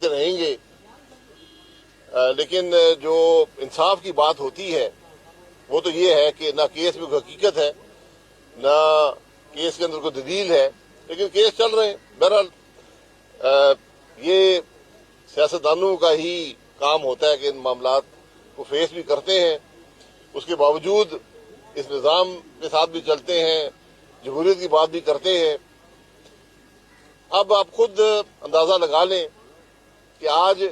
کرتے رہیں گے، لیکن جو انصاف کی بات ہوتی ہے وہ تو یہ ہے کہ نہ کیس میں کوئی حقیقت ہے، نہ کیس کے اندر کوئی دلیل ہے، لیکن کیس چل رہے ہیں۔ بہرحال یہ سیاستدانوں کا ہی کام ہوتا ہے کہ ان معاملات کو فیس بھی کرتے ہیں، اس کے باوجود اس نظام کے ساتھ بھی چلتے ہیں، جمہوریت کی بات بھی کرتے ہیں۔ اب آپ خود اندازہ لگا لیں کہ آج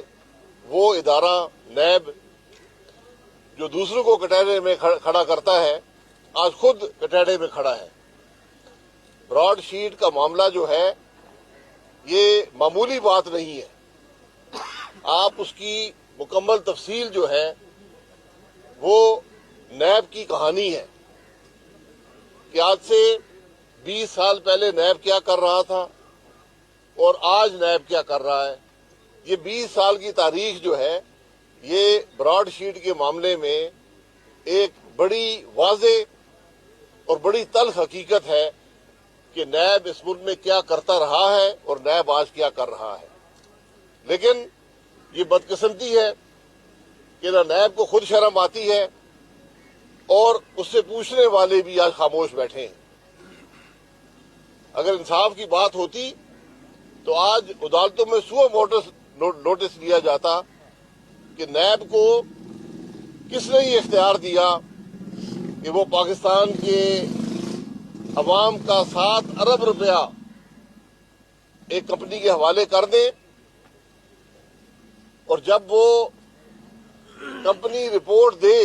وہ ادارہ نیب جو دوسروں کو کٹہرے میں کھڑا کرتا ہے، آج خود کٹہرے میں کھڑا ہے۔ براڈ شیٹ کا معاملہ جو ہے یہ معمولی بات نہیں ہے، آپ اس کی مکمل تفصیل جو ہے وہ نیب کی کہانی ہے کہ آج سے 20 سال پہلے نیب کیا کر رہا تھا اور آج نیب کیا کر رہا ہے۔ یہ 20 سال کی تاریخ جو ہے یہ براڈ شیٹ کے معاملے میں ایک بڑی واضح اور بڑی تلخ حقیقت ہے کہ نیب اس ملک میں کیا کرتا رہا ہے اور نیب آج کیا کر رہا ہے۔ لیکن یہ بدقسمتی ہے کہ نہ نیب کو خود شرم آتی ہے اور اس سے پوچھنے والے بھی آج خاموش بیٹھے ہیں۔ اگر انصاف کی بات ہوتی تو آج عدالتوں میں سو نوٹس لیا جاتا کہ نیب کو کس نے یہ اختیار دیا کہ وہ پاکستان کے عوام کا 7 ارب روپیہ ایک کمپنی کے حوالے کر دیں، اور جب وہ کمپنی رپورٹ دے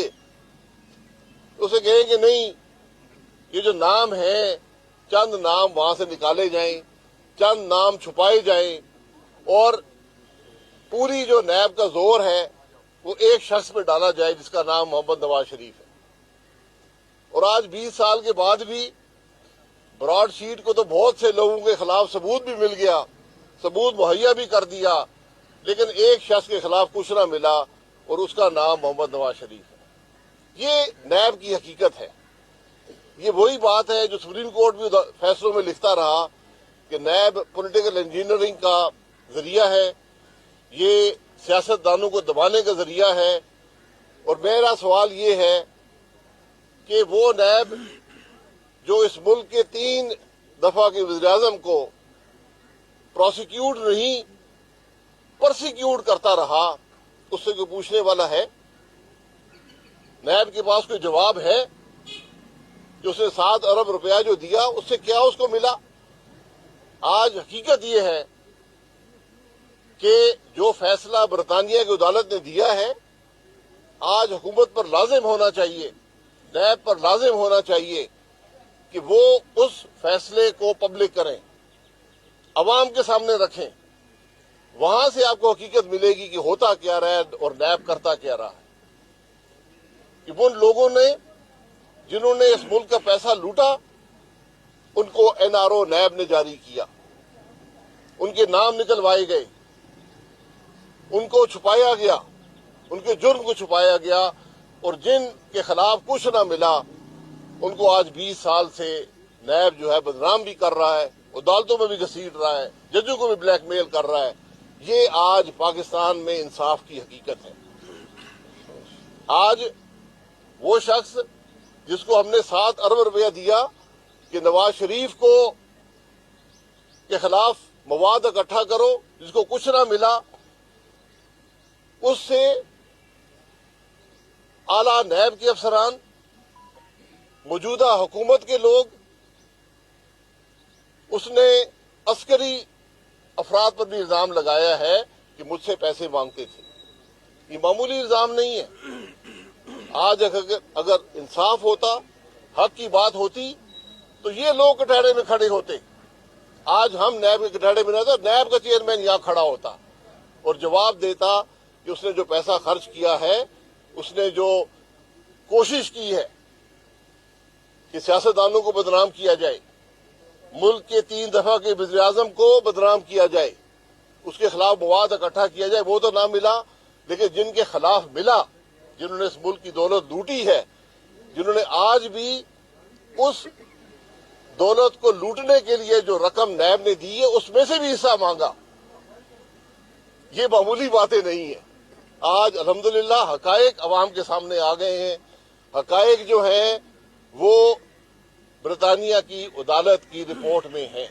تو اسے کہیں کہ نہیں، یہ جو نام ہیں چند نام وہاں سے نکالے جائیں، چند نام چھپائے جائیں، اور پوری جو نیب کا زور ہے وہ ایک شخص پہ ڈالا جائے جس کا نام محمد نواز شریف ہے۔ اور آج 20 سال کے بعد بھی براڈ شیٹ کو تو بہت سے لوگوں کے خلاف ثبوت بھی مل گیا، ثبوت مہیا بھی کر دیا، لیکن ایک شخص کے خلاف کچھ نہ ملا اور اس کا نام محمد نواز شریف ہے۔ یہ نیب کی حقیقت ہے۔ یہ وہی بات ہے جو سپریم کورٹ بھی فیصلوں میں لکھتا رہا کہ نیب پولیٹیکل انجینئرنگ کا ذریعہ ہے، یہ سیاستدانوں کو دبانے کا ذریعہ ہے۔ اور میرا سوال یہ ہے کہ وہ نیب جو اس ملک کے 3 دفعہ کے وزیراعظم کو پروسیکیوٹ نہیں پرسیکیوٹ کرتا رہا، اس سے کوئی پوچھنے والا ہے؟ نیب کے پاس کوئی جواب ہے کہ اس نے 7 ارب روپیہ جو دیا اس سے کیا اس کو ملا؟ آج حقیقت یہ ہے کہ جو فیصلہ برطانیہ کی عدالت نے دیا ہے آج حکومت پر لازم ہونا چاہیے، نیب پر لازم ہونا چاہیے کہ وہ اس فیصلے کو پبلک کریں، عوام کے سامنے رکھیں۔ وہاں سے آپ کو حقیقت ملے گی کہ ہوتا کیا رہا ہے اور نیب کرتا کیا رہا ہے۔ کہ ان لوگوں نے جنہوں نے اس ملک کا پیسہ لوٹا ان کو NRO نیب نے جاری کیا، ان کے نام نکلوائے گئے، ان کو چھپایا گیا، ان کے جرم کو چھپایا گیا، اور جن کے خلاف کچھ نہ ملا ان کو آج 20 سال سے نیب جو ہے بدنام بھی کر رہا ہے، عدالتوں میں بھی گھسیٹ رہا ہے، ججوں کو بھی بلیک میل کر رہا ہے۔ یہ آج پاکستان میں انصاف کی حقیقت ہے۔ آج وہ شخص جس کو ہم نے 7 ارب روپیہ دیا کہ نواز شریف کو کے خلاف مواد اکٹھا کرو، جس کو کچھ نہ ملا، اس سے اعلیٰ نیب کے افسران، موجودہ حکومت کے لوگ، اس نے عسکری افراد پر بھی الزام لگایا ہے کہ مجھ سے پیسے مانگتے تھے۔ یہ معمولی الزام نہیں ہے۔ آج اگر انصاف ہوتا، حق کی بات ہوتی، تو یہ لوگ کٹہرے میں کھڑے ہوتے۔ آج ہم نیب کے کٹہرے میں نہ تھے، نیب کا چیئرمین یہاں کھڑا ہوتا اور جواب دیتا کہ اس نے جو پیسہ خرچ کیا ہے، اس نے جو کوشش کی ہے کہ سیاستدانوں کو بدنام کیا جائے، ملک کے 3 دفعہ کے وزیراعظم کو بدنام کیا جائے، اس کے خلاف مواد اکٹھا کیا جائے، وہ تو نہ ملا، لیکن جن کے خلاف ملا، جنہوں نے اس ملک کی دولت لوٹی ہے، جنہوں نے آج بھی اس دولت کو لوٹنے کے لیے جو رقم نیب نے دی ہے اس میں سے بھی حصہ مانگا، یہ معمولی باتیں نہیں ہیں. آج الحمدللہ حقائق عوام کے سامنے آ گئے ہیں. حقائق جو ہیں وہ برطانیہ کی عدالت کی رپورٹ میں ہیں.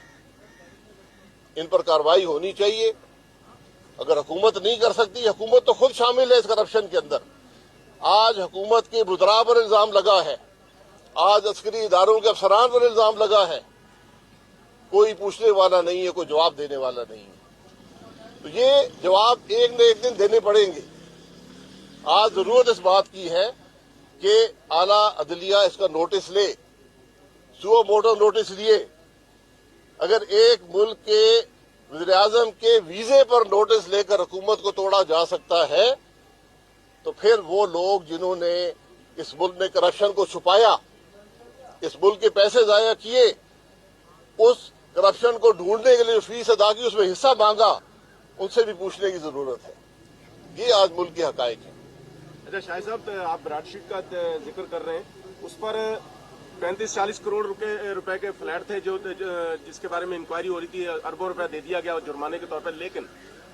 ان پر کارروائی ہونی چاہیے. اگر حکومت نہیں کر سکتی، حکومت تو خود شامل ہے اس کرپشن کے اندر. آج حکومت کے وزراء پر الزام لگا ہے، آج عسکری اداروں کے افسران پر الزام لگا ہے. کوئی پوچھنے والا نہیں ہے، کوئی جواب دینے والا نہیں ہے. تو یہ جواب ایک نہ ایک دن دینے پڑیں گے. آج ضرورت اس بات کی ہے کہ اعلیٰ عدلیہ اس کا نوٹس لے، سو موٹو نوٹس لیے. اگر ایک ملک کے وزیر اعظم کے ویزے پر نوٹس لے کر حکومت کو توڑا جا سکتا ہے تو پھر وہ لوگ جنہوں نے اس ملک میں کرپشن کو چھپایا، اس ملک کے پیسے ضائع کیے، اس کرپشن کو ڈھونڈنے کے لیے فیس ادا کی، اس میں حصہ مانگا، ان سے بھی پوچھنے کی ضرورت ہے. یہ آج ملک کے حقائق ہیں. اچھا شاہد صاحب، آپ براڈ شیٹ کا ذکر کر رہے ہیں، اس پر 35-40 کروڑ روپے کے فلیٹ تھے جس کے بارے میں انکوائری ہو رہی تھی. اربوں روپے دے دیا گیا جرمانے کے طور پر، لیکن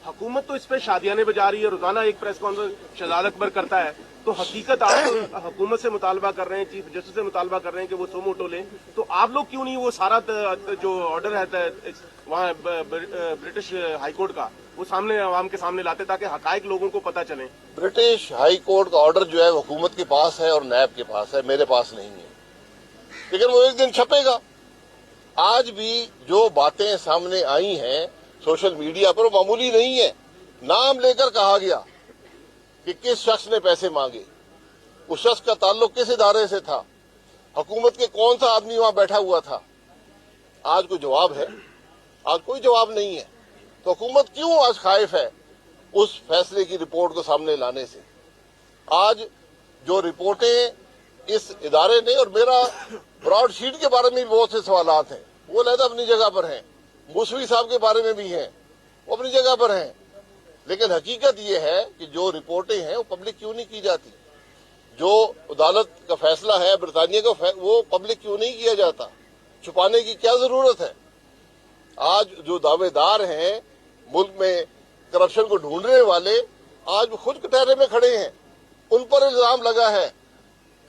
حکومت تو اس پہ شادیانے بجا رہی ہے. روزانہ ایک پریس کانفرنس شہزاد اکبر کرتا ہے. تو حقیقت آپ حکومت سے مطالبہ کر رہے ہیں، چیف جسٹس سے مطالبہ کر رہے ہیں کہ وہ سو موٹو لیں. تو آپ لوگ کیوں نہیں وہ سارا جو آرڈر ہے وہاں برٹش ہائی کورٹ کا، وہ سامنے عوام کے سامنے لاتے تاکہ حقائق لوگوں کو پتہ چلیں؟ برٹش ہائی کورٹ کا آرڈر جو ہے وہ حکومت کے پاس ہے اور نیب کے پاس ہے، میرے پاس نہیں ہے. لیکن وہ ایک دن چھپے گا. آج بھی جو باتیں سامنے آئی ہیں سوشل میڈیا پر، وہ معمولی نہیں ہے. نام لے کر کہا گیا کہ کس شخص نے پیسے مانگے، اس شخص کا تعلق کس ادارے سے تھا، حکومت کے کون سا آدمی وہاں بیٹھا ہوا تھا. آج کوئی جواب ہے؟ آج کوئی جواب نہیں ہے. تو حکومت کیوں آج خائف ہے اس فیصلے کی رپورٹ کو سامنے لانے سے؟ آج جو رپورٹیں اس ادارے نے، اور میرا براڈ شیٹ کے بارے میں بھی بہت سے سوالات ہیں، وہ علیحدہ اپنی جگہ پر ہیں. موسوی صاحب کے بارے میں بھی ہیں، وہ اپنی جگہ پر ہیں. لیکن حقیقت یہ ہے کہ جو رپورٹیں ہیں وہ پبلک کیوں نہیں کی جاتی؟ جو عدالت کا فیصلہ ہے برطانیہ کا، وہ پبلک کیوں نہیں کیا جاتا؟ چھپانے کی کیا ضرورت ہے؟ آج جو دعوے دار ہیں ملک میں کرپشن کو ڈھونڈنے والے، آج وہ خود کٹہرے میں کھڑے ہیں. ان پر الزام لگا ہے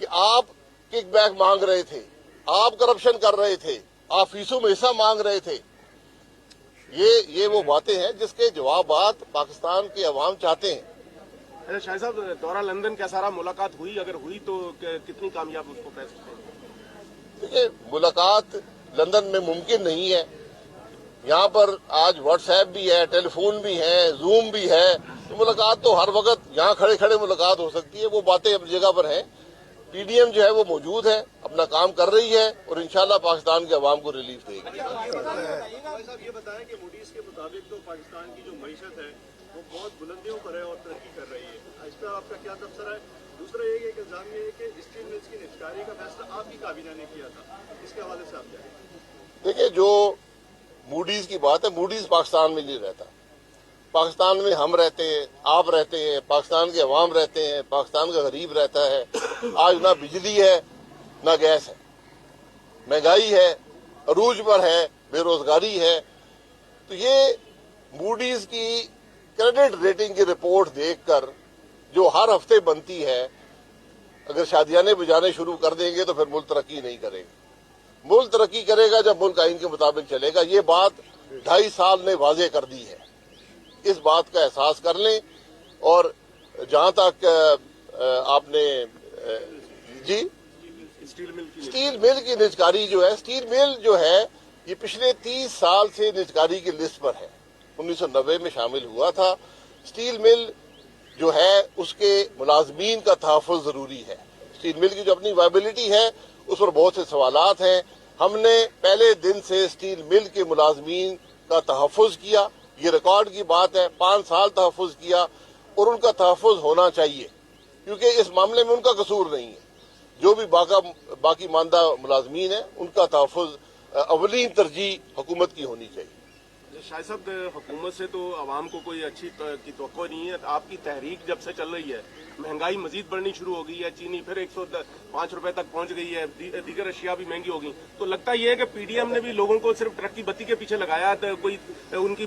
کہ آپ کک بیک مانگ رہے تھے، آپ کرپشن کر رہے تھے، آپ فیسوں میں حصہ مانگ رہے تھے. یہ وہ باتیں ہیں جس کے جوابات پاکستان کے عوام چاہتے ہیں. اچھا شاہد صاحب، دورہ لندن کا سارا ملاقات ہوئی؟ اگر ہوئی تو کتنی کامیاب اس کو کہہ سکتے ہیں؟ دیکھیے، ملاقات لندن میں ممکن نہیں ہے. یہاں پر آج واٹس ایپ بھی ہے، ٹیلی فون بھی ہے، زوم بھی ہے. تو ملاقات تو ہر وقت یہاں کھڑے کھڑے ملاقات ہو سکتی ہے. وہ باتیں اپنی جگہ پر ہیں. پی ڈی ایم جو ہے وہ موجود ہے، اپنا کام کر رہی ہے اور انشاءاللہ پاکستان کے عوام کو ریلیف دے گی. صاحب یہ بتائیں کہ موڈیز کے مطابق تو پاکستان کی جو معیشت ہے وہ بہت بلندیوں پر ہے اور ترقی کر رہی ہے. اس پہ آپ کا کیا تبصرہ ہے؟ دوسرا یہ ایک الزام یہ ہے کہ اسٹیل ملز کی نجکاری کا فیصلہ آپ کی کابینہ نے کیا تھا، اس کے حوالے سے آپ کیا کہیں؟ دیکھیے، جو موڈیز کی بات ہے، موڈیز پاکستان میں نہیں رہتا. پاکستان میں ہم رہتے ہیں، آپ رہتے ہیں، پاکستان کے عوام رہتے ہیں، پاکستان کا غریب رہتا ہے. آج نہ بجلی ہے نہ گیس ہے، مہنگائی ہے، عروج پر ہے، بے روزگاری ہے. تو یہ موڈیز کی کریڈٹ ریٹنگ کی رپورٹ دیکھ کر جو ہر ہفتے بنتی ہے، اگر شادیانے بجانے شروع کر دیں گے تو پھر ملک ترقی نہیں کرے گا. ملک ترقی کرے گا جب ملک آئین کے مطابق چلے گا. یہ بات 2.5 سال نے واضح کر دی ہے. اس بات کا احساس کر لیں. اور جہاں تک آپ نے جی اسٹیل مل کی نجکاری جو ہے، اسٹیل مل جو ہے یہ پچھلے 30 سال سے نجکاری کی لسٹ پر ہے. 1990 میں شامل ہوا تھا. اسٹیل مل جو ہے اس کے ملازمین کا تحفظ ضروری ہے. اسٹیل مل کی جو اپنی وائبلٹی ہے اس پر بہت سے سوالات ہیں. ہم نے پہلے دن سے اسٹیل مل کے ملازمین کا تحفظ کیا. یہ ریکارڈ کی بات ہے، 5 سال تحفظ کیا اور ان کا تحفظ ہونا چاہیے کیونکہ اس معاملے میں ان کا قصور نہیں ہے. جو بھی باقی ماندہ ملازمین ہیں ان کا تحفظ اولین ترجیح حکومت کی ہونی چاہیے. شاہد صاحب، حکومت سے تو عوام کو کوئی اچھی کی توقع نہیں ہے. آپ کی تحریک جب سے چل رہی ہے، مہنگائی مزید بڑھنی شروع ہو گئی ہے. چینی پھر 105 روپے تک پہنچ گئی ہے، دیگر اشیاء بھی مہنگی ہو گئی. تو لگتا یہ ہے کہ پی ڈی ایم نے بھی لوگوں کو صرف ٹرک کی بتی کے پیچھے لگایا، کوئی ان کی